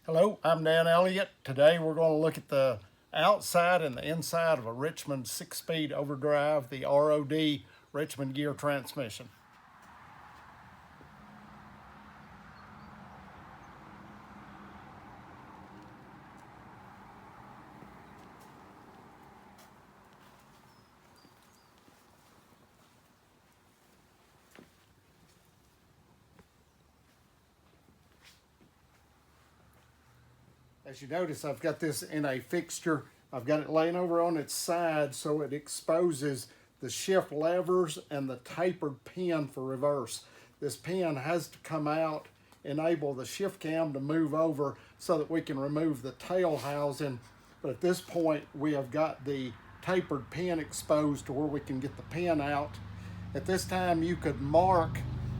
Hello, I'm Dan Elliott. Today we're going to look at the outside and the inside of a Richmond 6-speed overdrive, the ROD Richmond gear transmission. As you notice, I've got this in a fixture. I've got it laying over on its side so it exposes the shift levers and the tapered pin for reverse. This pin has to come out, enable the shift cam to move over so that we can remove the tail housing. But at this point, we have got the tapered pin exposed to where we can get the pin out. At this time, you could mark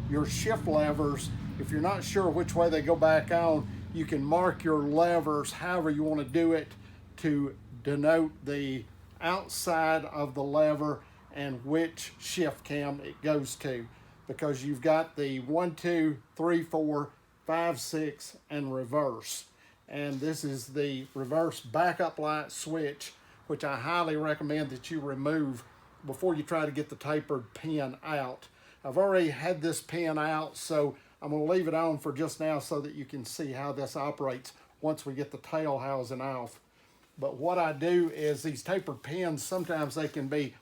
your shift levers. If you're not sure which way they go back on, you can mark your levers however you want to do it to denote the outside of the lever and which shift cam it goes to, because you've got the 1, 2, 3, 4, 5, 6 and reverse. And this is the reverse backup light switch, which I highly recommend that you remove before you try to get the tapered pin out. I've already had this pin out, so I'm going to leave it on for just now so that you can see how this operates once we get the tail housing off. But what I do is these tapered pins, sometimes they can be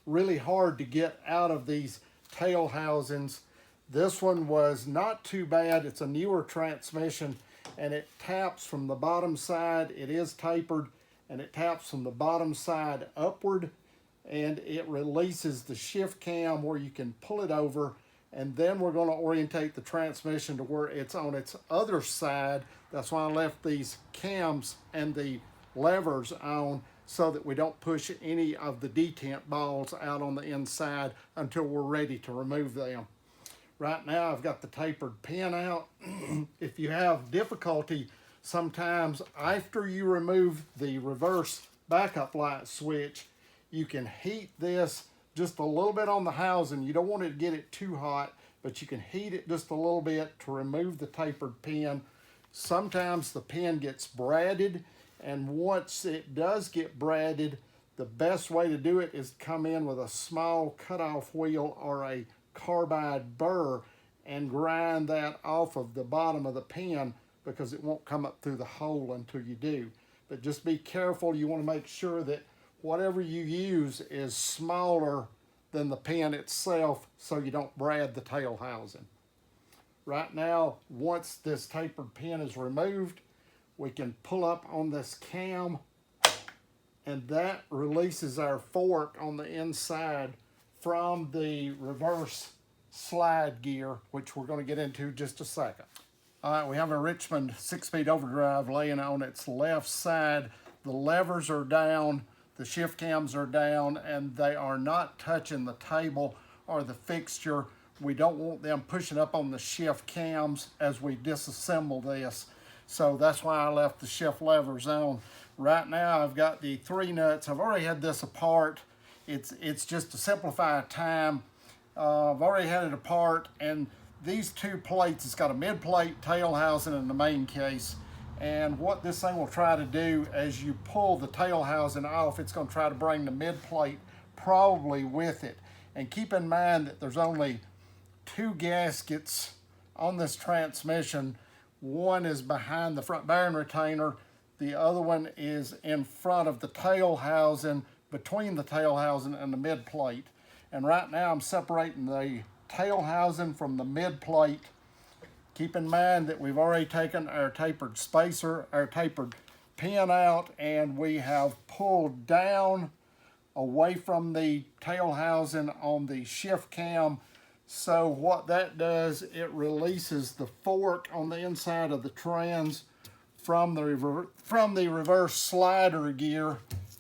really hard to get out of these tail housings. This one was not too bad. It's a newer transmission and it taps from the bottom side. It is tapered and it taps from the bottom side upward, and it releases the shift cam where you can pull it over. And then we're going to orientate the transmission to where it's on its other side. That's why I left these cams and the levers on so that we don't push any of the detent balls out on the inside until we're ready to remove them. Right now I've got the tapered pin out. If you have difficulty, sometimes after you remove the reverse backup light switch, you can heat this just a little bit on the housing. You don't want to get it too hot, but you can heat it just a little bit to remove the tapered pin. Sometimes the pin gets braided, and once it does get braided, the best way to do it is come in with a small cutoff wheel or a carbide burr and grind that off of the bottom of the pin, because it won't come up through the hole until you do. But just be careful. You want to make sure that whatever you use is smaller than the pin itself so you don't brad the tail housing. Right now, once this tapered pin is removed, we can pull up on this cam, and that releases our fork on the inside from the reverse slide gear, which we're going to get into just a second. All right, we have a Richmond 6-speed overdrive laying on its left side. The levers are down, the shift cams are down, and they are not touching the table or the fixture. We don't want them pushing up on the shift cams as we disassemble this. So that's why I left the shift levers on. Right now I've got the 3 nuts. I've already had this apart. It's just to simplify time. I've already had it apart, and these 2 plates, it's got a mid plate, tail housing, and the main case. And what this thing will try to do, as you pull the tail housing off, it's going to try to bring the mid plate probably with it. And keep in mind that there's only 2 gaskets on this transmission. One is behind the front bearing retainer. The other one is in front of the tail housing, between the tail housing and the mid plate. And right now I'm separating the tail housing from the mid plate. Keep in mind that we've already taken our tapered spacer, our tapered pin out, and we have pulled down away from the tail housing on the shift cam. So what that does, it releases the fork on the inside of the trans from the reverse slider gear,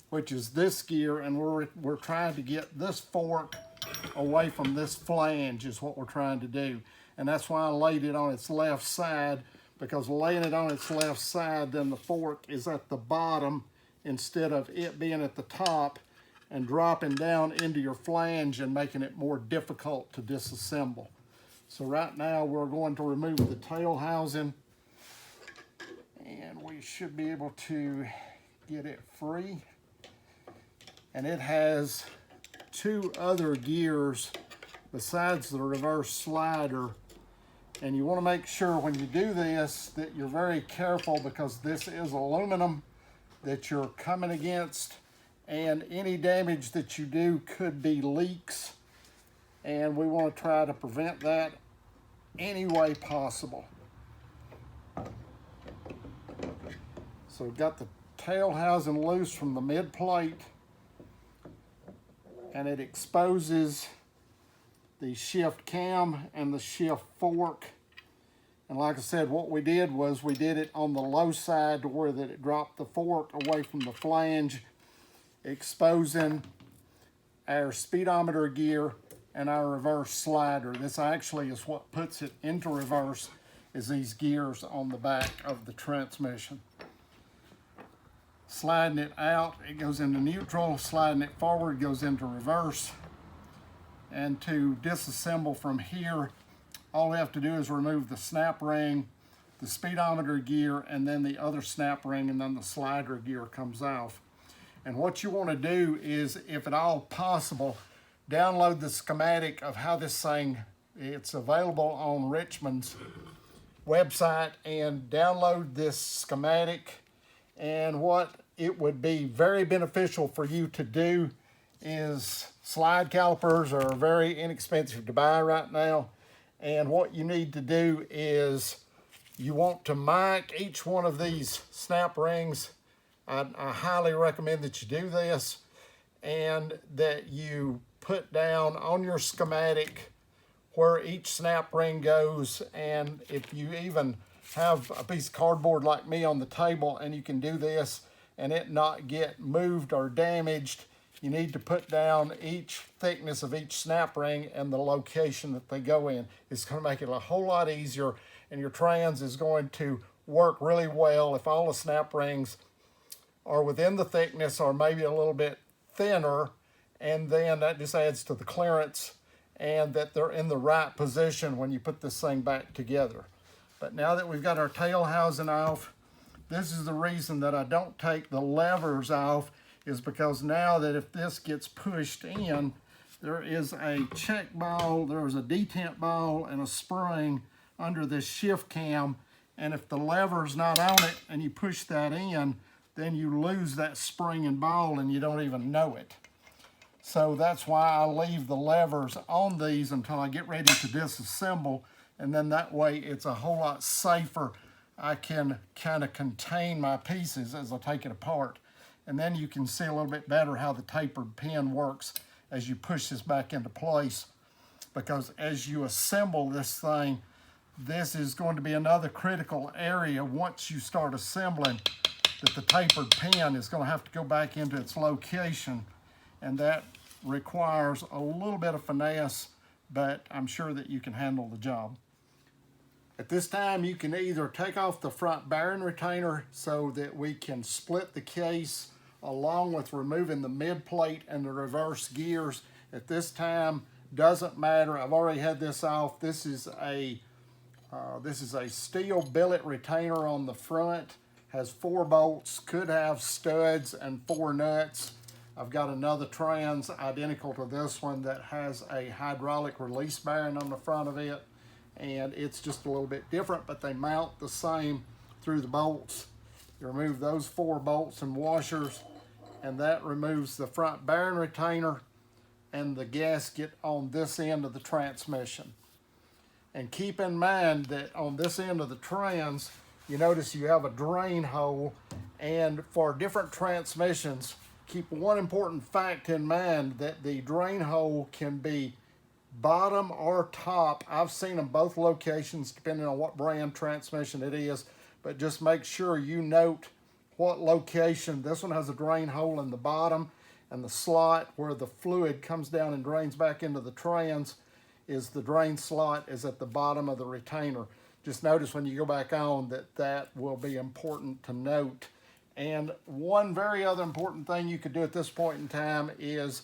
which is this gear, and we're trying to get this fork away from this flange is what we're trying to do. And that's why I laid it on its left side, because laying it on its left side, then the fork is at the bottom instead of it being at the top and dropping down into your flange and making it more difficult to disassemble. So right now we're going to remove the tail housing, and you should be able to get it free. And it has two other gears besides the reverse slider. And you want to make sure when you do this that you're very careful, because this is aluminum that you're coming against, and any damage that you do could be leaks, and we want to try to prevent that any way possible. So we've got the tail housing loose from the mid plate, and it exposes the shift cam and the shift fork. And like I said, what we did was we did it on the low side to where that it dropped the fork away from the flange, exposing our speedometer gear and our reverse slider. This actually is what puts it into reverse, is these gears on the back of the transmission. Sliding it out, it goes into neutral. Sliding it forward, goes into reverse. And to disassemble from here, all we have to do is remove the snap ring, the speedometer gear, and then the other snap ring, and then the slider gear comes off. And what you want to do is, if at all possible, download the schematic of how this thing, it's available on Richmond's website, and download this schematic. And what it would be very beneficial for you to do is, slide calipers are very inexpensive to buy right now. And what you need to do is you want to mic each one of these snap rings. I highly recommend that you do this, and that you put down on your schematic where each snap ring goes. And if you even have a piece of cardboard like me on the table and you can do this and it not get moved or damaged, you need to put down each thickness of each snap ring and the location that they go in. It's going to make it a whole lot easier, and your trans is going to work really well if all the snap rings are within the thickness or maybe a little bit thinner, and then that just adds to the clearance, and that they're in the right position when you put this thing back together. But now that we've got our tail housing off, this is the reason that I don't take the levers off, is because now that if this gets pushed in, there is a check ball, there is a detent ball and a spring under this shift cam, and if the lever's not on it and you push that in, then you lose that spring and ball and you don't even know it. So that's why I leave the levers on these until I get ready to disassemble, and then that way it's a whole lot safer. I can kind of contain my pieces as I take it apart. And then you can see a little bit better how the tapered pin works as you push this back into place. Because as you assemble this thing, this is going to be another critical area once you start assembling, that the tapered pin is going to have to go back into its location. And that requires a little bit of finesse, but I'm sure that you can handle the job. At this time, you can either take off the front bearing retainer so that we can split the case, along with removing the mid plate and the reverse gears. At this time, doesn't matter. I've already had this off. This is a steel billet retainer on the front. Has 4 bolts, could have studs and 4 nuts. I've got another trans identical to this one that has a hydraulic release bearing on the front of it, and it's just a little bit different, but they mount the same through the bolts. You remove those 4 bolts and washers, and that removes the front bearing retainer and the gasket on this end of the transmission. And keep in mind that on this end of the trans, you notice you have a drain hole, and for different transmissions, keep one important fact in mind, that the drain hole can be bottom or top. I've seen them both locations depending on what brand transmission it is, but just make sure you note what location. This one has a drain hole in the bottom, and the slot where the fluid comes down and drains back into the trans is the drain slot is at the bottom of the retainer. Just notice when you go back on that will be important to note. And one very other important thing you could do at this point in time is,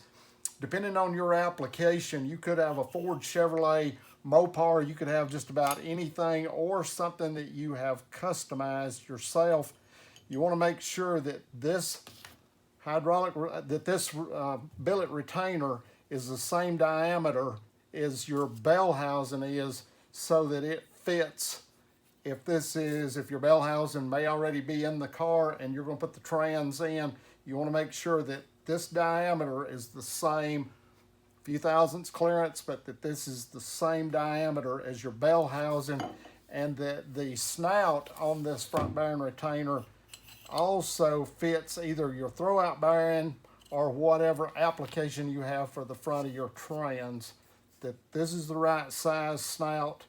depending on your application, you could have a Ford, Chevrolet, Mopar, you could have just about anything, or something that you have customized yourself. you want to make sure that this billet retainer is the same diameter as your bell housing is, so that it fits. If your bell housing may already be in the car and you're going to put the trans in, you want to make sure that this diameter is the same, few thousandths clearance, but that this is the same diameter as your bell housing, and that the snout on this front bearing retainer also fits either your throwout bearing or whatever application you have for the front of your trans, that this is the right size snout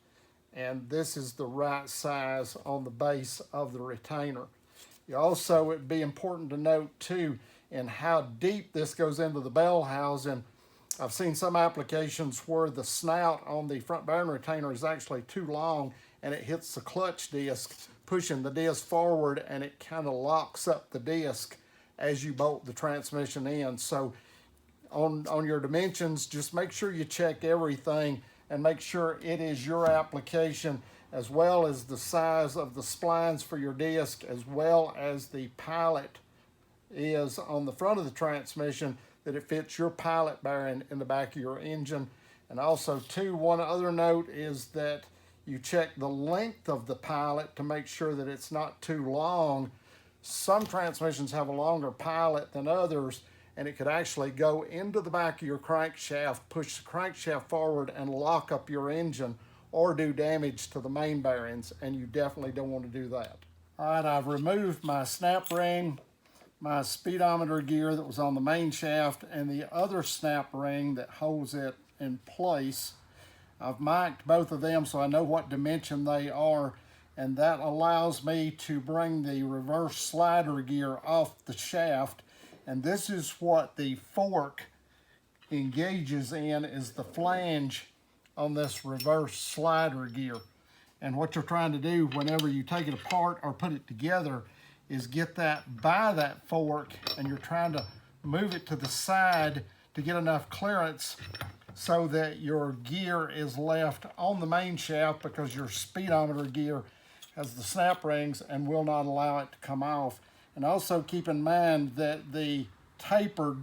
and this is the right size on the base of the retainer. Also, it'd be important to note too in how deep this goes into the bell housing. I've seen some applications where the snout on the front bearing retainer is actually too long and it hits the clutch disc, pushing the disc forward, and it kind of locks up the disc as you bolt the transmission in. So on your dimensions, just make sure you check everything and make sure it is your application, as well as the size of the splines for your disc, as well as the pilot is on the front of the transmission, that it fits your pilot bearing in the back of your engine. And also too, one other note is that you check the length of the pilot to make sure that it's not too long. Some transmissions have a longer pilot than others, and it could actually go into the back of your crankshaft, push the crankshaft forward and lock up your engine, or do damage to the main bearings, and you definitely don't want to do that. All right, I've removed my snap ring, my speedometer gear that was on the main shaft, and the other snap ring that holds it in place. I've marked both of them so I know what dimension they are, and that allows me to bring the reverse slider gear off the shaft. And this is what the fork engages in, is the flange on this reverse slider gear. And what you're trying to do whenever you take it apart or put it together is get that by that fork, and you're trying to move it to the side to get enough clearance so that your gear is left on the main shaft, because your speedometer gear has the snap rings and will not allow it to come off. And also keep in mind that the tapered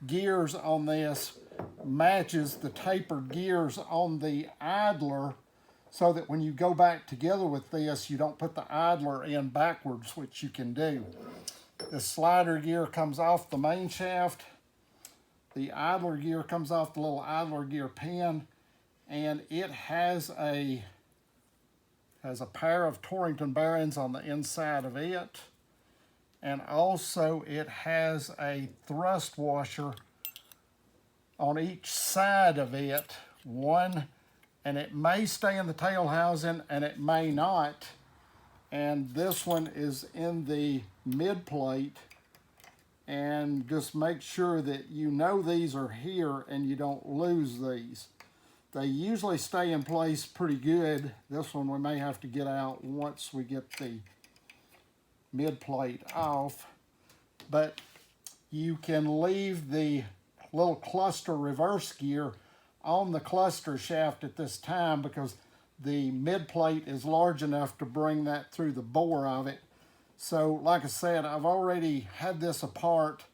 gears on this matches the tapered gears on the idler, so that when you go back together with this, you don't put the idler in backwards, which you can do. The slider gear comes off the main shaft. The idler gear comes off the little idler gear pin, and it has a pair of Torrington bearings on the inside of it. And also it has a thrust washer on each side of it, one, and it may stay in the tail housing and it may not. And this one is in the mid plate, and just make sure that you know these are here and you don't lose these. They usually stay in place pretty good. This one we may have to get out once we get the mid plate off, but you can leave the little cluster reverse gear on the cluster shaft at this time, because the mid plate is large enough to bring that through the bore of it. So like I said, I've already had this apart,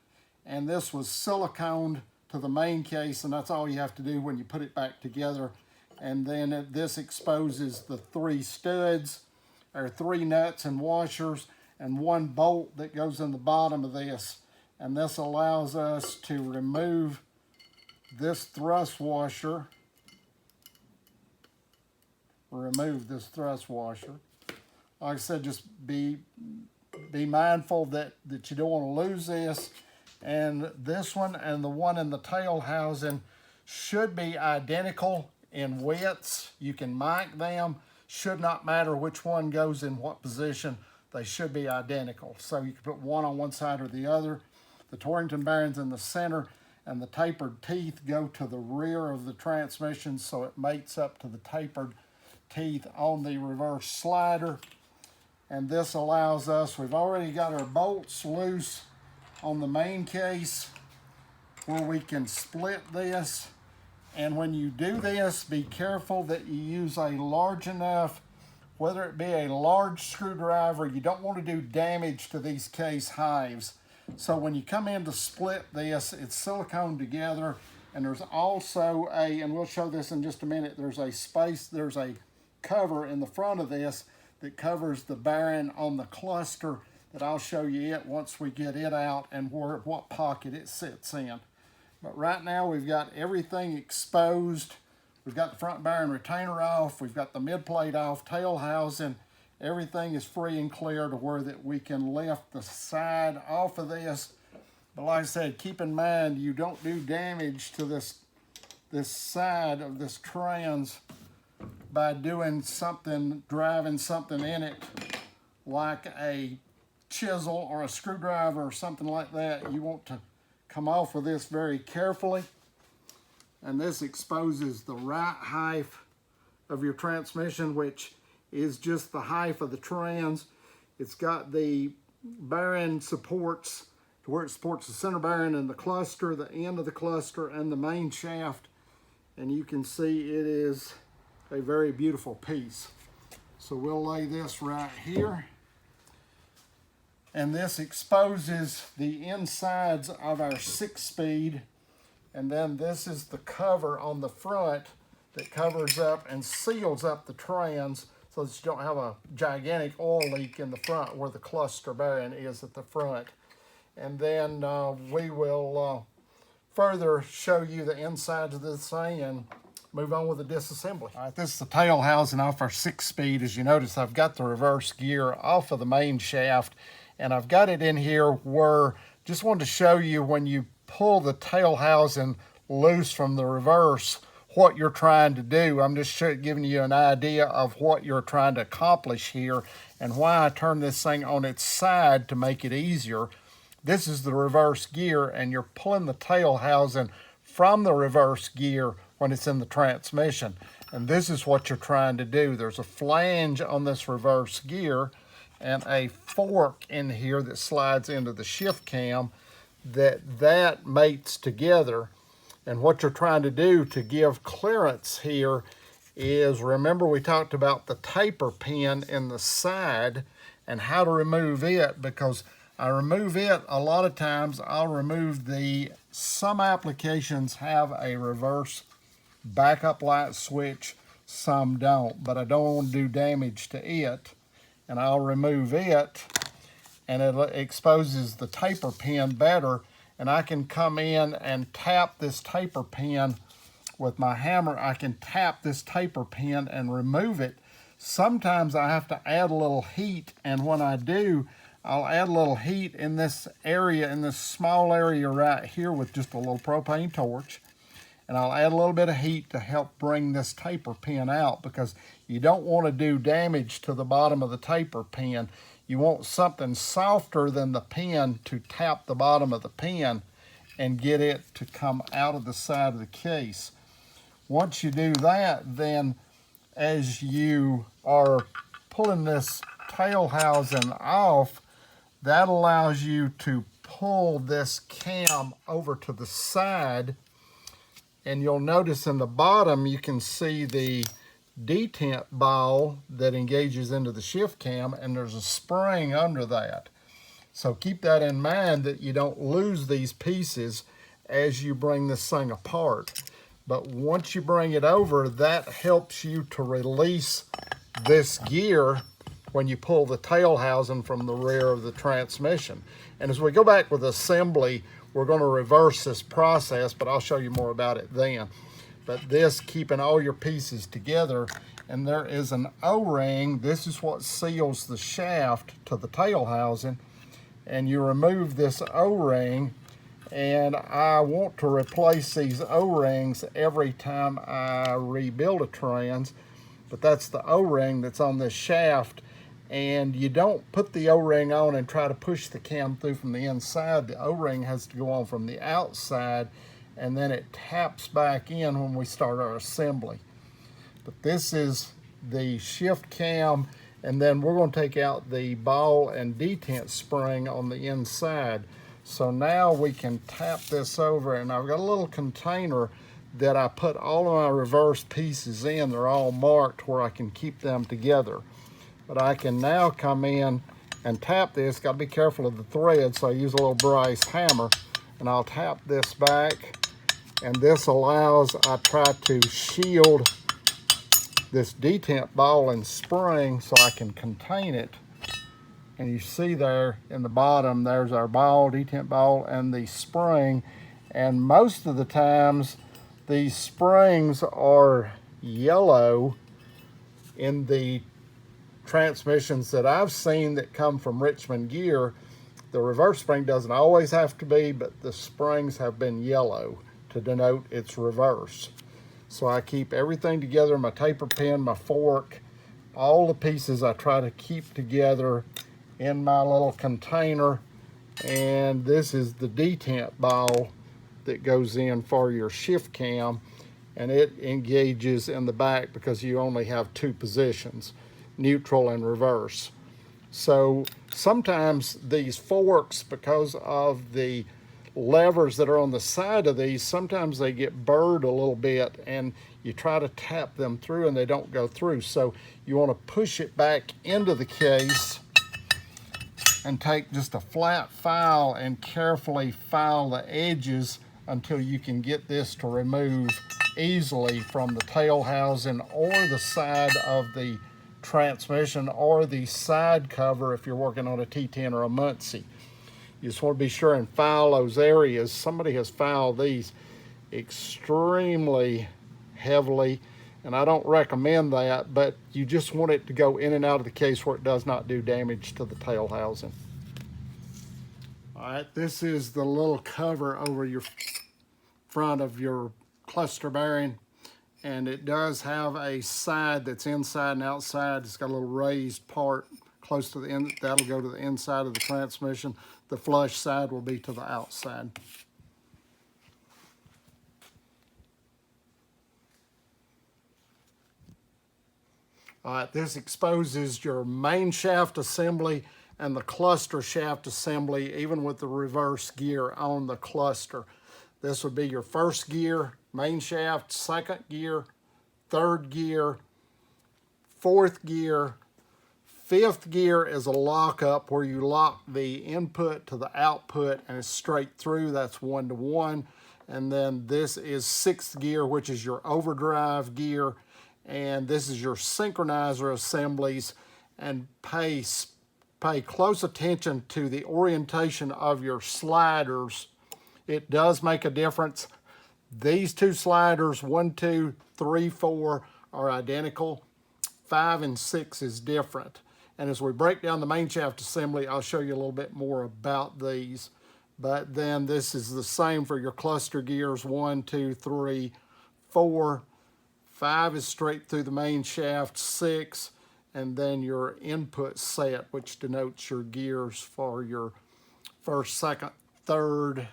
and this was siliconed to the main case, and that's all you have to do when you put it back together. And then this exposes the 3 studs, or 3 nuts and washers, and 1 bolt that goes in the bottom of this. And this allows us to remove this thrust washer. Remove this thrust washer. Like I said, just be mindful that you don't want to lose this. And this one and the one in the tail housing should be identical in widths. You can mark them. Should not matter which one goes in what position. They should be identical. So you can put one on one side or the other. The Torrington bearings in the center, and the tapered teeth go to the rear of the transmission, so it mates up to the tapered teeth on the reverse slider. And this allows us, we've already got our bolts loose on the main case where we can split this. And when you do this, be careful that you use a large enough whether it be a large screwdriver, you don't want to do damage to these case hives. So when you come in to split this, it's silicone together, and there's also and we'll show this in just a minute, there's a cover in the front of this that covers the bearing on the cluster that I'll show you it once we get it out and what pocket it sits in. But right now we've got everything exposed. We've got the front bearing retainer off, we've got the mid plate off, tail housing, everything is free and clear to where that we can lift the side off of this. But like I said, keep in mind you don't do damage to this side of this trans by doing something, driving something in it like a chisel or a screwdriver or something like that. You want to come off of this very carefully. And this exposes the right height of your transmission, which is just the height of the trans. It's got the bearing supports to where it supports the center bearing and the cluster, the end of the cluster, and the main shaft. And you can see it is a very beautiful piece. So we'll lay this right here. And this exposes the insides of our 6-speed. And then this is the cover on the front that covers up and seals up the trans so that you don't have a gigantic oil leak in the front where the cluster bearing is at the front. And then we will further show you the insides of this thing and move on with the disassembly. All right, this is the tail housing off our 6-speed. As you notice, I've got the reverse gear off of the main shaft, and I've got it in here where, just wanted to show you when you pull the tail housing loose from the reverse, what you're trying to do. I'm just giving you an idea of what you're trying to accomplish here and why I turn this thing on its side to make it easier. This is the reverse gear, and you're pulling the tail housing from the reverse gear when it's in the transmission. And this is what you're trying to do. There's a flange on this reverse gear and a fork in here that slides into the shift cam that mates together. And what you're trying to do to give clearance here is, remember we talked about the taper pin in the side and how to remove it, because I remove it a lot of times. I'll remove some applications have a reverse backup light switch, some don't, but I don't want to do damage to it. And I'll remove it, and it exposes the taper pin better. And I can come in and tap this taper pin with my hammer. I can tap this taper pin and remove it. Sometimes I have to add a little heat, and when I do, I'll add a little heat in this area, in this small area right here with just a little propane torch. And I'll add a little bit of heat to help bring this taper pin out, because you don't want to do damage to the bottom of the taper pin. You want something softer than the pin to tap the bottom of the pin and get it to come out of the side of the case. Once you do that, then as you are pulling this tail housing off, that allows you to pull this cam over to the side. And you'll notice in the bottom, you can see the detent ball that engages into the shift cam, and there's a spring under that. So keep that in mind, that you don't lose these pieces as you bring this thing apart. But once you bring it over, that helps you to release this gear when you pull the tail housing from the rear of the transmission. And as we go back with assembly, we're going to reverse this process, but I'll show you more about it then. But this, keeping all your pieces together, and there is an O-ring. This is what seals the shaft to the tail housing. And you remove this O-ring, and I want to replace these O-rings every time I rebuild a trans, but that's the O-ring that's on this shaft. And you don't put the O-ring on and try to push the cam through from the inside. The O-ring has to go on from the outside, and then it taps back in when we start our assembly. But this is the shift cam, and then we're going to take out the ball and detent spring on the inside. So now we can tap this over, and I've got a little container that I put all of my reverse pieces in. They're all marked where I can keep them together. But I can now come in and tap this. Got to be careful of the thread, so I use a little brass hammer, and I'll tap this back, and this allows, I try to shield this detent ball and spring so I can contain it. And you see there in the bottom, there's our ball, detent ball, and the spring. And most of the times, these springs are yellow in the transmissions that I've seen that come from Richmond gear. The reverse spring doesn't always have to be, but the springs have been yellow to denote its reverse. So I keep everything together, my taper pen, my fork, all the pieces I try to keep together in my little container. And this is the detent ball that goes in for your shift cam, and it engages in the back because you only have two positions, neutral and reverse. So sometimes these forks, because of the levers that are on the side of these, sometimes they get burred a little bit, and you try to tap them through and they don't go through. So you want to push it back into the case and take just a flat file and carefully file the edges until you can get this to remove easily from the tail housing or the side of the transmission or the side cover if you're working on a T10 or a Muncie. You just want to be sure and file those areas. Somebody has filed these extremely heavily, and I don't recommend that, but you just want it to go in and out of the case where it does not do damage to the tail housing. All right, this is the little cover over your front of your cluster bearing, and it does have a side that's inside and outside. It's got a little raised part close to the end. That'll go to the inside of the transmission. The flush side will be to the outside. All right, this exposes your main shaft assembly and the cluster shaft assembly, even with the reverse gear on the cluster. This would be your first gear, main shaft, second gear, third gear, fourth gear. Fifth gear is a lockup where you lock the input to the output and it's straight through. That's 1-to-1. And then this is sixth gear, which is your overdrive gear. And this is your synchronizer assemblies. And pay close attention to the orientation of your sliders. It does make a difference. These two sliders, 1, 2, 3, 4, are identical. 5 and 6 is different. And as we break down the main shaft assembly, I'll show you a little bit more about these. But then this is the same for your cluster gears, 1, 2, 3, 4. 5 is straight through the main shaft, 6, and then your input set, which denotes your gears for your first, second, third,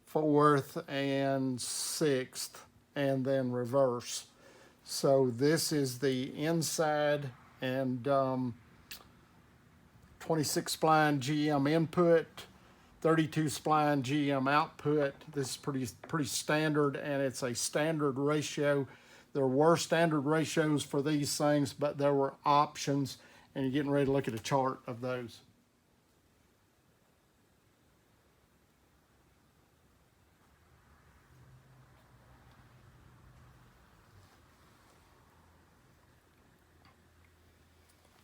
fourth, and sixth, and then reverse. So this is the inside and 26 spline GM input, 32 spline GM output. This is pretty standard, and it's a standard ratio. There were standard ratios for these things, but there were options, and you're getting ready to look at a chart of those.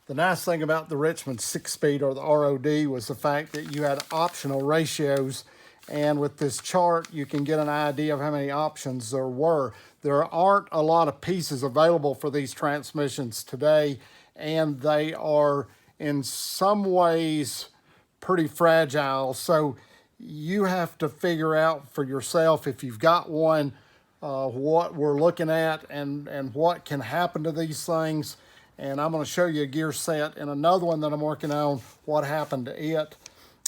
The nice thing about the Richmond 6-speed or the ROD was the fact that you had optional ratios, and with this chart you can get an idea of how many options there were. There aren't a lot of pieces available for these transmissions today, and they are in some ways pretty fragile, so you have to figure out for yourself, if you've got one, what we're looking at and what can happen to these things. And I'm going to show you a gear set in another one that I'm working on, what happened to it.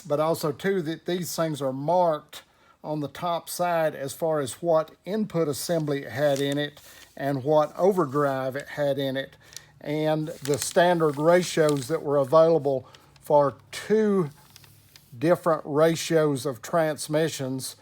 But also, too, that these things are marked on the top side as far as what input assembly it had in it and what overdrive it had in it. And the standard ratios that were available for 2 different ratios of transmissions.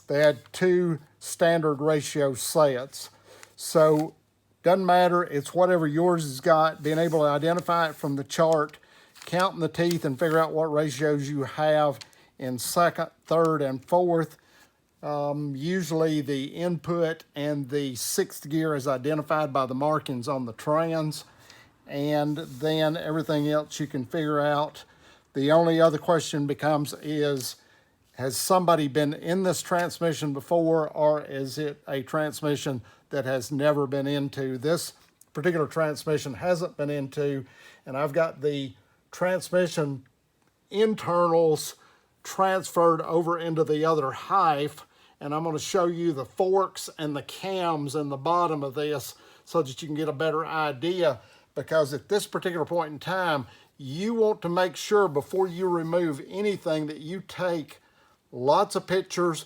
They had 2 standard ratio sets. So Doesn't matter, it's whatever yours has got. Being able to identify it from the chart, counting the teeth and figure out what ratios you have in second, third, and fourth. Usually the input and the sixth gear is identified by the markings on the trans, and then everything else you can figure out. The only other question becomes is, has somebody been in this transmission before, or is it a transmission that has never been into? This particular transmission hasn't been into, and I've got the transmission internals transferred over into the other half, and I'm going to show you the forks and the cams in the bottom of this so that you can get a better idea, because at this particular point in time, you want to make sure before you remove anything that you take lots of pictures,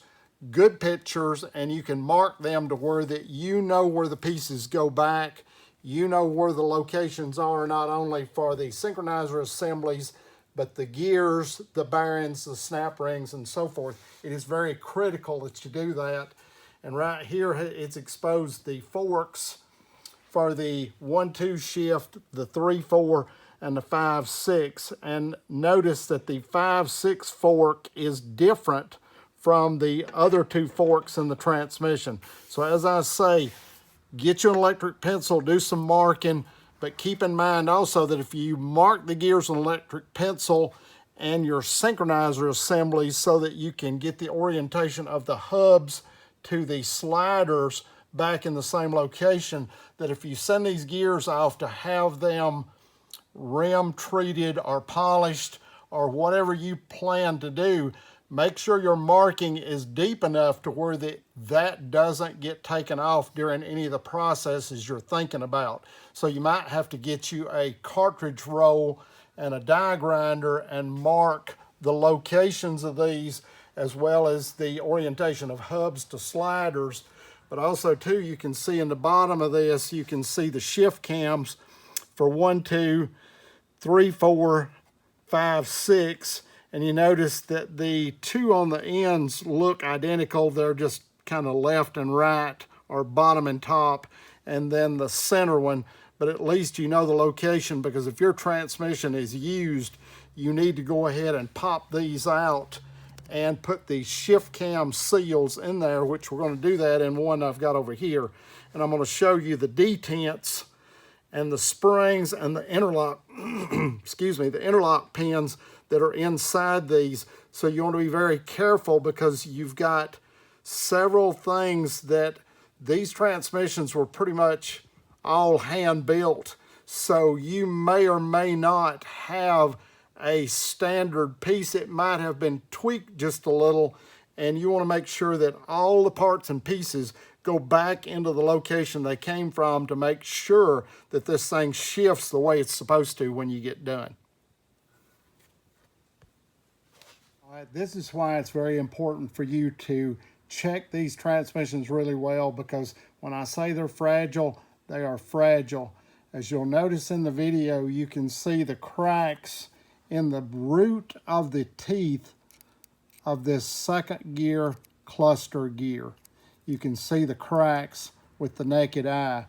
good pictures, and you can mark them to where that you know where the pieces go back, you know where the locations are, not only for the synchronizer assemblies, but the gears, the bearings, the snap rings, and so forth. It is very critical that you do that. And right here, it's exposed the forks for the 1-2 shift, the 3-4, and the 5-6. And notice that the 5-6 fork is different from the other two forks in the transmission. So as I say, get you an electric pencil, do some marking, but keep in mind also that if you mark the gears with an electric pencil and your synchronizer assemblies so that you can get the orientation of the hubs to the sliders back in the same location, that if you send these gears off to have them rim treated or polished or whatever you plan to do, make sure your marking is deep enough to where that doesn't get taken off during any of the processes you're thinking about. So you might have to get you a cartridge roll and a die grinder and mark the locations of these, as well as the orientation of hubs to sliders. But also too, you can see in the bottom of this, you can see the shift cams for 1-2, 3-4, 5-6, and you notice that the two on the ends look identical. They're just kind of left and right, or bottom and top, and then the center one, but at least you know the location, because if your transmission is used, you need to go ahead and pop these out and put the shift cam seals in there, which we're going to do that in one I've got over here. And I'm going to show you the detents and the springs and the interlock, excuse me, the interlock pins that are inside these. So you want to be very careful, because you've got several things that these transmissions were pretty much all hand built. So you may or may not have a standard piece. It might have been tweaked just a little, and you want to make sure that all the parts and pieces go back into the location they came from to make sure that this thing shifts the way it's supposed to when you get done. All right, this is why it's very important for you to check these transmissions really well, because when I say they're fragile, they are fragile. As you'll notice in the video, you can see the cracks in the root of the teeth of this second gear cluster gear. You can see the cracks with the naked eye.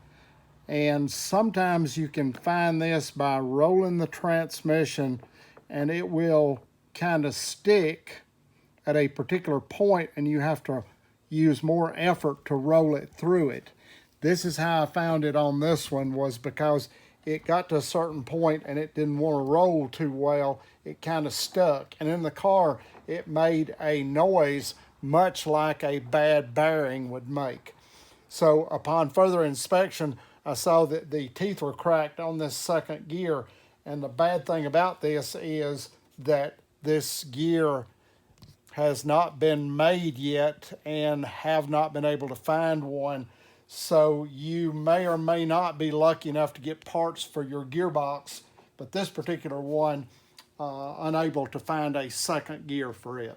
And sometimes you can find this by rolling the transmission, and it will kind of stick at a particular point, and you have to use more effort to roll it through it. This is how I found it on this one, was because it got to a certain point and it didn't want to roll too well. It kind of stuck. And in the car, it made a noise much like a bad bearing would make. So upon further inspection, I saw that the teeth were cracked on this second gear. And the bad thing about this is that this gear has not been made yet and have not been able to find one. So you may or may not be lucky enough to get parts for your gearbox, but this particular one, unable to find a second gear for it.